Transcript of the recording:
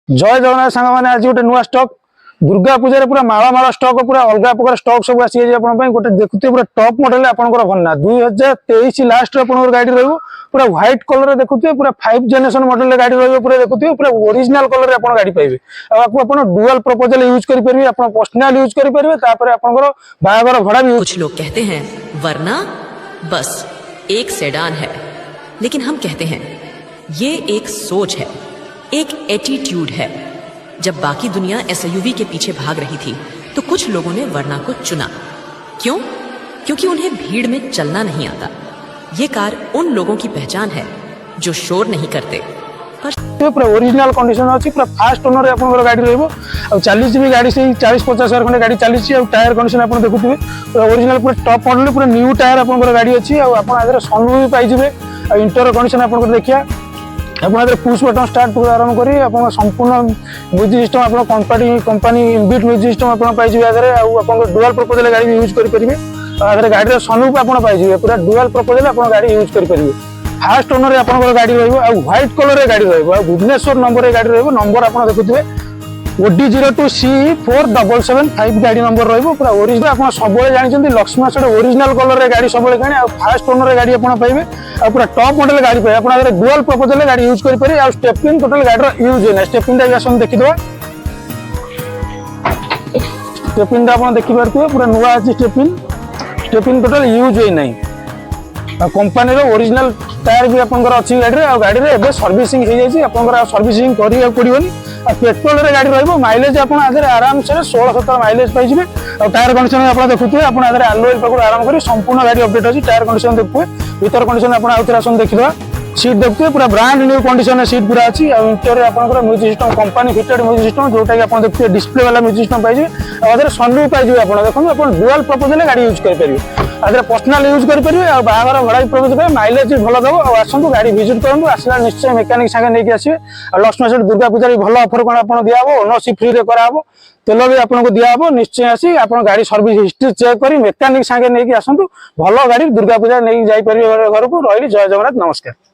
जय जगन्नाथ सांग मैंने आज गोटे नुआ स्टॉक दुर्गा पूजा पूरा माला माला स्टॉक पूरा अलग प्रकार स्टॉक सब आसी गोटे देखते पूरा टॉप मॉडल आपंकर भरना 2023 लास्ट गाड़ी रही पूरा व्हाइट कलर देखुए पूरा 5 जनरेशन मॉडल गाड़ी रही पूरा देखुए पूरा ओरिजिनल कलर आप गाड़ी पाइबे आपको डुअल प्रपोजल यूज करेंगे पर्सनाल यूज करेंगे बाहागर भड़ा भी। कुछ लोग कहते हैं वरना बस एक सेडान है, लेकिन हम कहते हैं ये एक सोच है, एक एटीट्यूड है। जब बाकी दुनिया एसयूवी के पीछे भाग रही थी तो कुछ लोगों ने वरना को चुना। क्यों? क्योंकि उन्हें भीड़ में चलना नहीं आता। ये कार उन लोगों की पहचान है जो शोर नहीं करते पर पूरा ओरिजिनल कंडीशन अच्छी पूरा फास्ट ओनर आप गाड़ी रही चली भी गाड़ी से 40-50 हजार खंडे गाड़ी चली टायर कंडीशन आप देखुए पूरा ओरिजिनल पूरा टॉप मॉडल पूरा न्यू टायर आप गाड़ी अच्छी आप सनरूफ भी पाइबे इंटर कंडीशन आप देखिए आप पुश बटन स्टार्ट आरंभ कर संपूर्ण म्यूजिक सिस्टम आप कंपनी इनबिल्ट म्यूजिक सिस्टम आप पाइबे डुअल प्रपोजल गाड़ी यूज करेंगे गाड़ी सनरूफ आप पाइबे पूरा डुअल प्रपोजल आप गाड़ी यूज करेंगे फास्ट ओनर आप गाड़ी रही कलर गाड़ी रही भुवनेश्वर नंबर गाड़ी रही नंबर आप देखुए OD02C4775 गाड़ी नंबर रही पूरा ओरिजिनल आप सब जानते लक्ष्मण सेठ ओरिजिनल कलर गाड़ी सब फास्ट ओनर गाड़ी आप पाइबे पूरा टॉप मॉडल गाड़ी पाइबे आप डुअल प्रपोजल गाड़ी यूज करेंगे स्टेपिंग टोटल गाड़ी यूज है स्टेपिंग आसन देखीद स्टेपिंग आप देखिए पूरा नुआ अच्छी स्टेपिंग टोटल यूज है ना कंपनी ओरिजिनल टायर भी आपंकर अच्छी गाड़ी में सर्विसिंग सर्विसिंग करा पड़ोनी पेट्रोल गाड़ी रही माइलेज आप आराम से 16-17 माइलेज पाइबे टायर कंडीशन आप देखुए आप आलोइल पाखु आरंभ कर संपूर्ण गाड़ी अपडेट अच्छी टायर कंडीशन देखुए भीतर कंडीशन आप देखिए सीट देखिए पूरा ब्रांड न्यू कंडीशन सीट पूरा अच्छी इंटर आप music system company fitted music system जोटा कि आप देखिए डिस्प्ले वाला म्यूजिक सिस्टम पाइबे सनरूफ पाइबे आप देखो आप डुअल प्रपोजल गाड़ी यूज करेंगे पर्सनाल यूज करेंगे बाहर भड़ा भी प्रपोज करेंगे माइलेज भी भल दब आसतु गाड़ी विजिट करूँ आसला निश्चय मेकानिक सागे नहीं आसवे लक्ष्मण सेठ दुर्गा पूजा भल अफर कौन आप दिहब ओनरशिप फ्री कराब तेल भी आपको दिहब निश्चय आसी आप गाड़ी सर्विस हिस्ट्री चेक कर मेकानिक सागे नहीं आसतु भल गाड़ी दुर्गा पूजा नहीं जापर घर को रही जय जगन्नाथ नमस्कार।